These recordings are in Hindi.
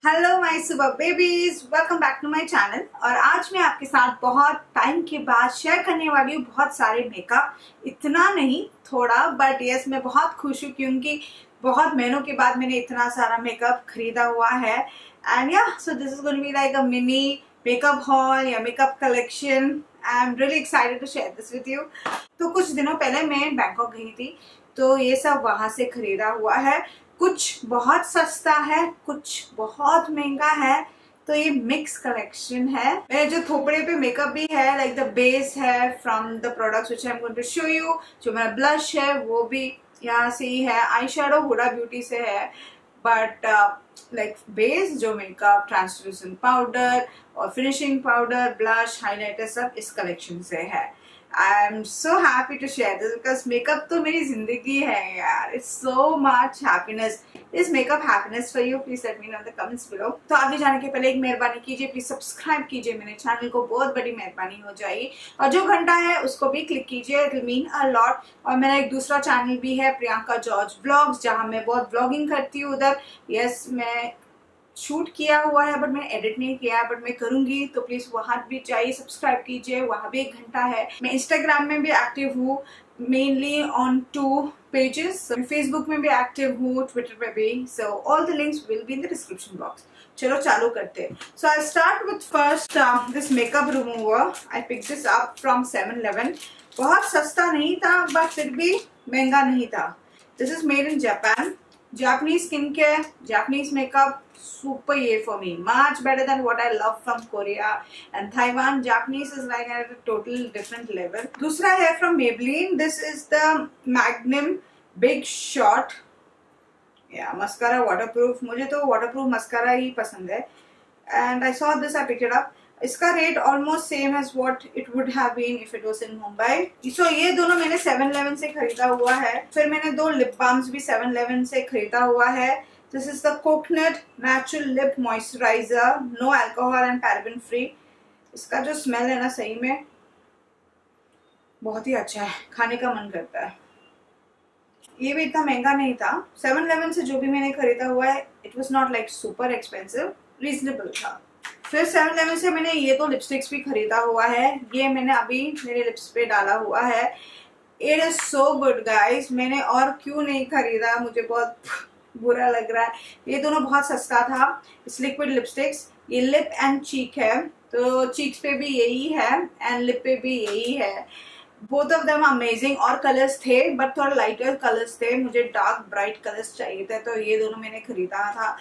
Hello my super babies, welcome back to my channel. और आज मैं आपके साथ बहुत टाइम के बाद शेयर करने वाली हूँ बहुत सारे मेकअप। इतना नहीं, थोड़ा, बट यस मैं बहुत खुश हूँ क्योंकि बहुत महीनों के बाद मैंने इतना सारा मेकअप खरीदा हुआ है। And yeah so this is going to be like a mini makeup haul या makeup collection. I am really excited to share this with you. तो कुछ दिनों पहले मैं बैंकॉक गई थी, तो ये सब वहां से खरीदा हुआ है। कुछ बहुत सस्ता है, कुछ बहुत महंगा है, तो ये मिक्स कलेक्शन है। मेरे जो थोपड़े पे मेकअप भी है, लाइक द बेस है from the products which I am going to show you. जो मेरा ब्लश है वो भी यहाँ से ही है, आई शेडो हुडा ब्यूटी से है, बट लाइक बेस जो मेकअप ट्रांसलूसेंट पाउडर और फिनिशिंग पाउडर, ब्लश, हाइलाइटर सब इस कलेक्शन से है। I am so happy to share this because makeup तो मेरी जिंदगी है यार। It's so much happiness. Is makeup happiness for you? Please let me know in the comments below. तो आगे जाने के पहले एक मेहरबानी कीजिए, प्लीज सब्सक्राइब कीजिए मेरे चैनल को, बहुत बड़ी मेहरबानी हो जाएगी। और जो घंटा है उसको भी क्लिक कीजिए, it will mean a lot. और मेरा एक दूसरा चैनल भी है, प्रियंका जॉर्ज ब्लॉग्स, जहां मैं बहुत ब्लॉगिंग करती हूँ उधर। यस, मैं शूट किया हुआ है बट मैंने एडिट नहीं किया है, बट मैं करूंगी, तो प्लीज वहां भी जाइए, सब्सक्राइब कीजिए, वहां भी एक घंटा है। मैं इंस्टाग्राम में भी एक्टिव हूँ, मेनली ऑन 2 पेजेस। फेसबुक में भी एक्टिव हूँ, ट्विटर पे भी। So all the links will be in the description box. चलो चालू करते हैं। So I start with first this makeup remover. I pick this up from 7-Eleven। बहुत सस्ता नहीं था बट फिर भी महंगा नहीं था। This is made in Japan. Japanese skincare, Japanese makeup, super yay for me. Much better than what I love from Korea and Taiwan. Japanese is like at a total different level. दूसरा है from Maybelline. This is the Magnum Big Shot. Yeah, mascara waterproof. मुझे तो waterproof mascara ही पसंद है. And I saw this, I picked it up. इसका rate almost same as what it would have been if it was in Mumbai. So ये दोनों मैंने 7-Eleven से खरीदा हुआ है। फिर मैंने 2 लिप बाम्स भी 7-Eleven से खरीदा हुआ है। This is the coconut natural lip moisturiser, no alcohol and paraben free. इसका जो स्मेल है ना, सही में बहुत ही अच्छा है, खाने का मन करता है। ये भी इतना महंगा नहीं था। 7-Eleven से जो भी मैंने खरीदा हुआ है, it was not like super expensive, reasonable था। फिर 7-Eleven से मैंने ये तो लिपस्टिक्स भी खरीदा हुआ है। ये मैंने अभी मेरे लिप्स पे डाला हुआ है। It is so good guys. मैंने और क्यों नहीं खरीदा, मुझे बहुत बुरा लग रहा है। ये दोनों बहुत सस्ता था। इस लिक्विड लिपस्टिक्स, ये लिप एंड चीक है, तो चीक्स पे भी यही है एंड लिप पे भी यही है। Both of them amazing. और कलर्स थे बट थोड़ा लाइटर कलर्स थे, मुझे डार्क ब्राइट कलर्स चाहिए थे, तो ये दोनों मैंने खरीदा था।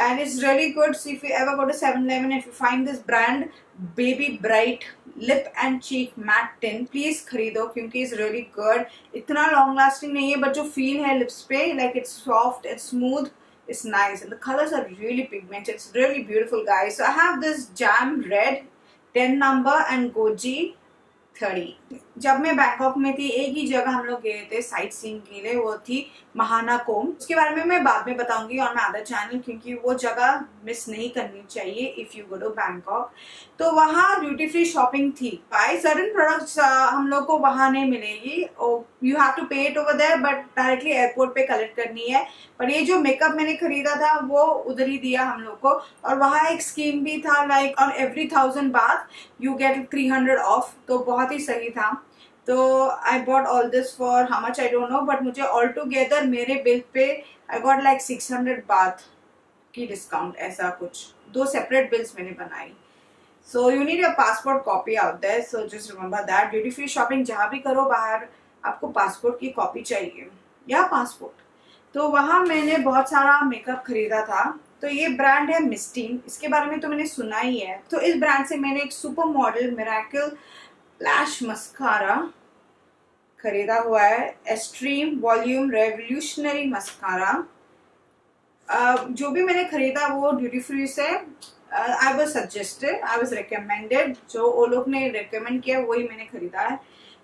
And it's really good. So if you ever go to 7-Eleven, if you find this brand Baby Bright Lip and Cheek Matte Tint, please खरीदो क्योंकि it's really good. इतना long lasting नहीं है, but जो feel है lips पे, like it's soft, it's smooth, it's nice, and the colors are really pigmented. It's really beautiful, guys. So I have this Jam Red 10 number and Goji 30। जब मैं बैंकॉक में थी, एक ही जगह हम लोग गए थे साइट सीइंग के लिए, वो थी महानाकोम। उसके बारे में मैं बाद में बताऊंगी ऑन माय अदर चैनल, क्योंकि वो जगह मिस नहीं करनी चाहिए if you go to Bangkok. तो वहाँ ड्यूटी फ्री शॉपिंग थी। बाय सर्टेन प्रोडक्ट्स हम लोग को वहाँ नहीं मिलेगी, you have to pay it over there, but directly airport पे कलेक्ट करनी है। पर ये जो मेकअप मैंने खरीदा था वो उधर ही दिया हम लोग को। और वहाँ एक स्कीम भी था, like on every 1000 baht you get 300 off, तो बहुत ही सही था। तो I bought all this for how much I don't know, but मुझे ऑल टुगेदर मेरे बिल पे आई गॉट लाइक 600 बाथ की डिस्काउंट, ऐसा कुछ। 2 सेपरेट बिल्स मैंने बनाई। So you need your passport copy out there, so just remember that. Duty free shopping जहां भी करो बाहर, आपको पासपोर्ट की कॉपी चाहिए या पासपोर्ट। तो वहां मैंने बहुत सारा मेकअप खरीदा था। तो ये ब्रांड है मिस्टीन, इसके बारे में तो मैंने सुना ही है। तो इस ब्रांड से मैंने एक सुपर मॉडल मिरेकल लैश मस्कारा खरीदा हुआ है, एक्सट्रीम वॉल्यूम रेवोल्यूशनरी मस्कारा। जो भी मैंने खरीदा वो ड्यूटी फ्री से, I was suggested, I was recommended, जो वो लोग ने रिकमेंड किया वही मैंने खरीदा है।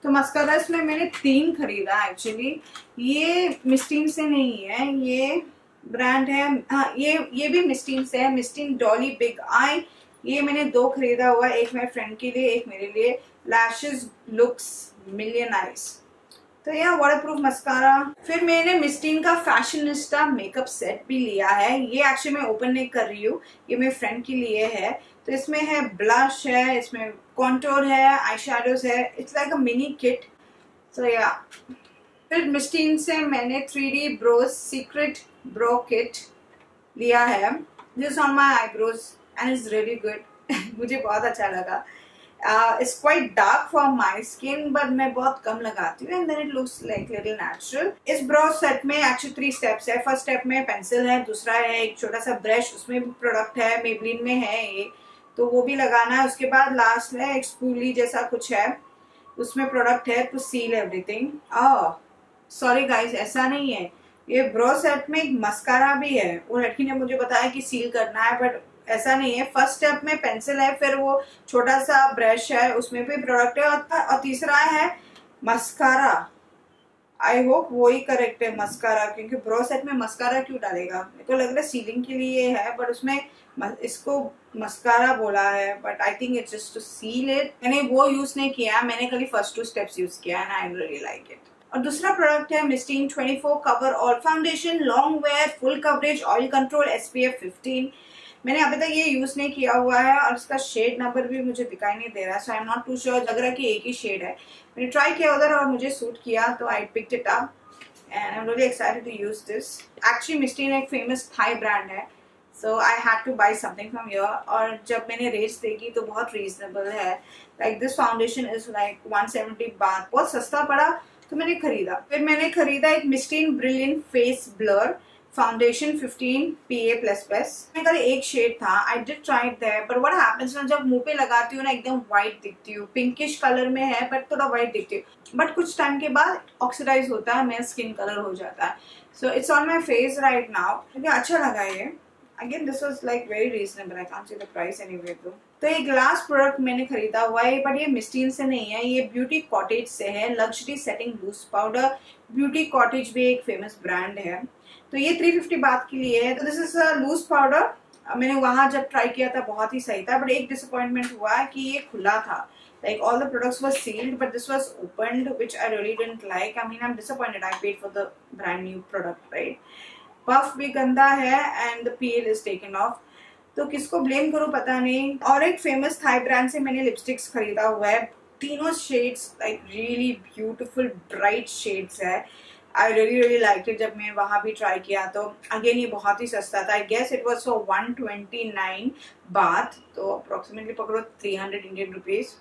तो मस्कारा इसमें मैंने 3 खरीदा एक्चुअली। ये मिस्टीन से नहीं है, ये ब्रांड है, हाँ ये भी मिस्टीन से है, मिस्टीन डॉली बिग आई। ये मैंने 2 खरीदा हुआ है, एक मेरे फ्रेंड के लिए, एक मेरे लिए। Lashes looks million eyes. तो यह वाटरप्रूफ मस्कारा। फिर मैंने मिस्टीन का फैशनिस्टा मेकअप सेट भी लिया है। ये एक्चुअली मैं ओपन नहीं कर रही हूँ, ये मेरे फ्रेंड के लिए है। तो इसमें है ब्लश है, इसमें कॉन्टोर है, आई शेडोज है, it's like a mini kit. तो या फिर मिस्टीन से मैंने 3D Broz secret bro kit लिया है। This on my eyebrows and it's really good. मुझे बहुत अच्छा लगा। It's quite dark for my skin but मैं बहुत कम लगाती हूँ and then it looks like little natural. इस ब्रो सेट में एक्चुअली 3 स्टेप्स है। फर्स्ट स्टेप में पेंसिल है, दूसरा है एक छोटा सा ब्रश, उसमें भी प्रोडक्ट है, मेबलिन में है ये, तो वो भी लगाना है। उसके बाद लास्ट है एक स्पूली जैसा कुछ है, उसमें प्रोडक्ट है to seal everything. Sorry guys, ऐसा नहीं है, ये ब्रो सेट में एक मस्कारा भी है। वो लड़की ने मुझे बताया कि सील करना है, बट ऐसा नहीं है। फर्स्ट स्टेप में पेंसिल है, फिर वो छोटा सा ब्रश है, उसमें भी प्रोडक्ट है, और तीसरा है मस्कारा। आई होप वो ही करेक्ट है, मस्कारा, क्योंकि ब्रो सेट में मस्कारा क्यों डालेगा? मेरे को लग रहा है सीलिंग के लिए है, बट उसमें इसको मस्कारा बोला है, but I think it's just to seal it. मैंने वो यूज नहीं किया, मैंने खाली फर्स्ट 2 स्टेप्स यूज किया and I really like it. और दूसरा प्रोडक्ट है Mistine 24 cover all foundation long wear full coverage oil control SPF 15। मैंने अभी तक ये यूज नहीं किया हुआ है और इसका शेड नंबर भी मुझे दिखाई नहीं दे रहा, so I am not too sure. लग रहा है कि एक ही शेड है। मैंने ट्राई किया उधर और मुझे सूट किया, तो I picked it up and I am really excited to use this. Actually Mistine एक फेमस थाई ब्रांड है, so I had to buy something from here. और जब मैंने रेट्स देखी तो बहुत रीजनेबल है। Like this foundation is like 170 baht, बहुत सस्ता पड़ा, तो मैंने खरीदा। फिर मैंने खरीदा एक Mistine brilliant face blur foundation 15 PA++। मेरे एक शेड था, I did try it there, but what happens ना, जब मुंह पे लगाती हूँ ना एकदम व्हाइट दिखती हूँ, पिंकिश कलर में है बट थोड़ा व्हाइट दिखती हूँ, बट कुछ टाइम के बाद ऑक्सीडाइज होता है, मेरा स्किन कलर हो जाता है। So it's on my face right now. मुझे अच्छा लगा ये। Again this was like very reasonable, I can't see the price anyway though। तो एक लास्ट प्रोडक्ट मैंने खरीदा हुआ है, बट ये मिस्टीन से नहीं है, ये ब्यूटी कॉटेज से है। Luxury setting loose powder. Beauty cottage भी एक फेमस ब्रांड है, तो ये 350 बात के लिए है। तो this is a loose powder. मैंने वहां जब ट्राई किया था बहुत ही सही था, बट एक डिसअपॉइंटमेंट हुआ है कि ये खुला था। Like all the products were sealed, but this was opened, which I really didn't like. I mean, I'm disappointed. I paid for the brand new product, right? Puff भी गंदा है and the peel is taken off. तो किसको ब्लेम करूँ पता नहीं। और एक फेमस थाई ब्रांड से मैंने लिपस्टिक्स खरीदा हुआ है, तीनों shades like really beautiful bright shades है। I really like it. जब मैं वहां भी ट्राई किया तो अगेन ये बहुत ही सस्ता था। I guess it was for 129 baht, तो अप्रोक्सीमेटली पकड़ो 300 इंडियन रुपीज।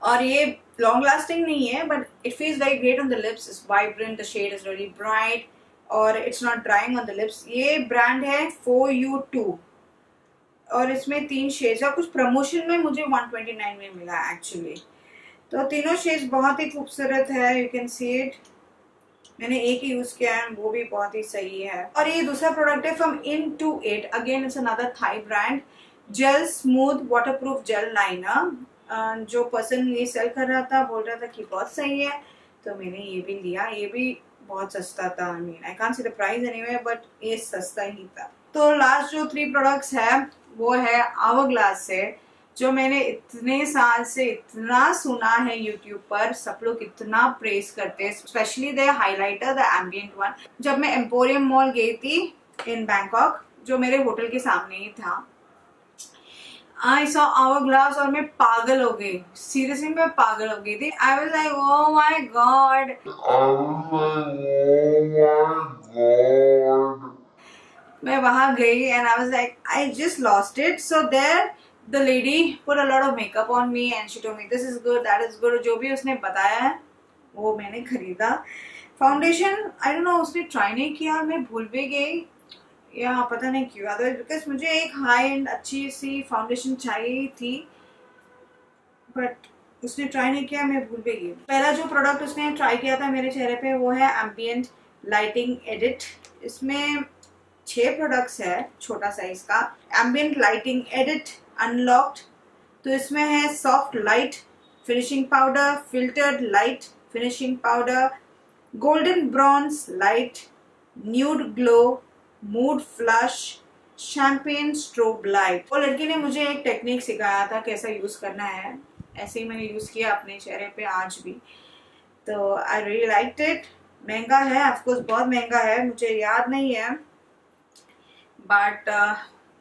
और ये लॉन्ग लास्टिंग नहीं है, but it feels very great on the lips. It's vibrant, the shade is really bright और it's not drying on the lips. ये ब्रांड है 4U2 और इसमें 3 शेड्स, और कुछ प्रमोशन में मुझे 129 में मिला एक्चुअली। तो तीनों शेड्स बहुत ही खूबसूरत है, यू कैन सी इट। मैंने एक ही यूज किया है, वो भी बहुत ही सही है। और ये दूसरा प्रोडक्ट है from Into8, again it's another Thai brand. Gel smooth waterproof gel liner. जो पर्सन ये सेल कर रहा था बोल रहा था कि बहुत सही है, तो मैंने ये भी लिया। ये भी बहुत सस्ता था। I mean I can't see the price anyway, but ये सस्ता ही था। तो लास्ट जो 3 प्रोडक्ट्स है वो है आवर से, जो मैंने इतने साल से इतना सुना है यूट्यूब पर, सब लोग इतना प्रेस करते हैं, specially the highlighter, the ambient one. जब मैं एम्पोरियम मॉल गई थी इन बैंकॉक, जो मेरे होटल के सामने ही था, आई सॉ आवर और मैं पागल हो गई। सीरियसली मैं पागल हो गई थी। I was like oh my God. मैं वहां गई and I was like I just lost it. So there the lady put a lot of makeup on me and she told me this is good, that is good. जो भी उसने बताया है वो मैंने खरीदा। फाउंडेशन आई डोंट नो, उसने ट्राई नहीं किया, मैं भूल भी गई या पता नहीं क्यों, अदरवाइज बिकॉज मुझे एक हाई एंड अच्छी सी फाउंडेशन चाहिए थी, बट उसने ट्राई नहीं किया, मैं भूल भी गई। पहला जो प्रोडक्ट उसने ट्राई किया था मेरे चेहरे पे वो है एम्बिएंट लाइटिंग एडिट। इसमें 6 प्रोडक्ट्स है, छोटा साइज का। एम्बिएंट लाइटिंग एडिट अनलॉक्ड, तो इसमें है soft light finishing powder, filtered light finishing powder, golden bronze light, nude glow, mood flush, champagne strobe light. वो लड़की ने मुझे एक टेक्निक सिखाया था कैसा यूज करना है, ऐसे ही मैंने यूज किया अपने चेहरे पे आज भी। तो आई रियली लाइक्ड इट। महंगा है, ऑफकोर्स बहुत महंगा है, मुझे याद नहीं है बट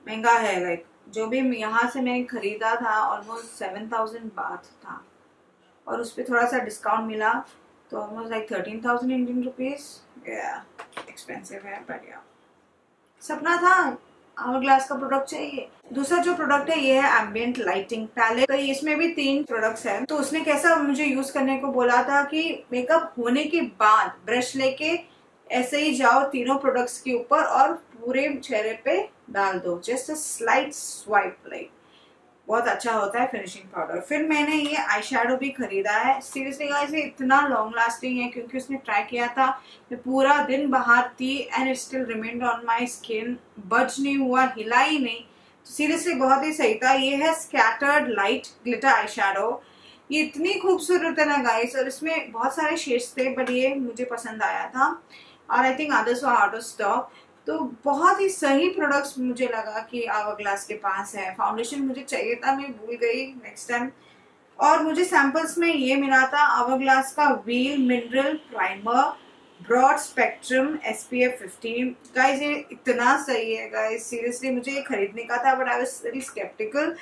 महंगा है। लाइक जो भी यहाँ से मैं खरीदा था ऑलमोस्ट 7,000 बात था और उस पर थोड़ा सा डिस्काउंट मिला तो almost like 13,000 Indian rupees. Expensive है बट या सपना था, आवर ग्लास का प्रोडक्ट चाहिए। दूसरा जो प्रोडक्ट है ये है एम्बिएंट लाइटिंग पैलेट। तो इसमें भी 3 प्रोडक्ट्स हैं। तो उसने कैसा मुझे यूज करने को बोला था कि मेकअप होने के बाद ब्रश लेके ऐसे ही जाओ तीनों प्रोडक्ट्स के ऊपर और पूरे चेहरे पे डाल दो, just a slight swipe. Like बहुत अच्छा होता है फिनिशिंग पाउडर। फिर मैंने ये आई शेडो भी खरीदा है। सीरियसली गाइस ये इतना लॉन्ग लास्टिंग है क्योंकि उसने ट्राई किया था, मैं पूरा दिन बाहर थी and it still remained on my skin, बच नहीं हुआ, हिला ही नहीं। तो सीरियसली बहुत ही सही था। ये है scattered light glitter eye shadow. ये इतनी खूबसूरत है ना गाइस, और इसमें बहुत सारे शेड्स थे बट ये मुझे पसंद आया था और I think others were out of stock. तो बहुत ही सही प्रोडक्ट्स मुझे लगा कि आवर ग्लास के पास है। फाउंडेशन मुझे चाहिए था, मैं भूल गई नेक्स्ट टाइम। और मुझे सैंपल्स में ये मिला था आवर ग्लास का veil mineral primer broad spectrum SPF 15। Guys ये इतना सही है गाइस, सीरियसली मुझे ये खरीदने का था but I was very sceptical.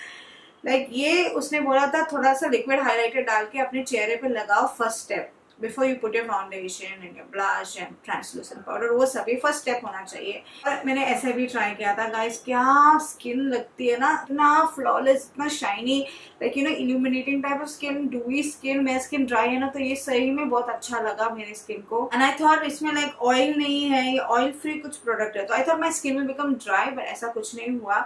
Like ये उसने बोला था थोड़ा सा लिक्विड हाइलाइटर डाल के अपने चेहरे पे लगाओ, first step before you put your foundation and your blush and translucent powder, वो सभी फर्स्ट स्टेप होना चाहिए। और मैंने ऐसे भी ट्राई किया था गाइस, क्या स्किन लगती है ना, इतना फ्लॉलेस, इतना shiny, like you know illuminating type of skin, डूई skin. मेरी स्किन ड्राई है ना, तो ये सही में बहुत अच्छा लगा मेरी स्किन को। एंड आई थॉट इसमें लाइक ऑयल नहीं है, ये ऑयल फ्री कुछ प्रोडक्ट है, तो I thought my skin will become dry, but ऐसा कुछ नहीं हुआ।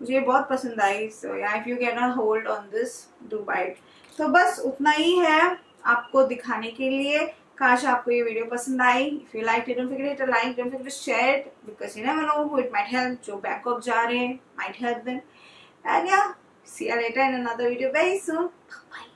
मुझे बहुत पसंद आई। So yeah if you can not hold on this, do buy it. तो बस उतना ही है आपको दिखाने के लिए। काश आपको ये वीडियो पसंद आई। If you like it, don't forget to like, don't forget to share it, because you never know who it might help. जो बैंकॉक जा रहे हैं, might help them. And yeah, see you later in another video very soon. Bye.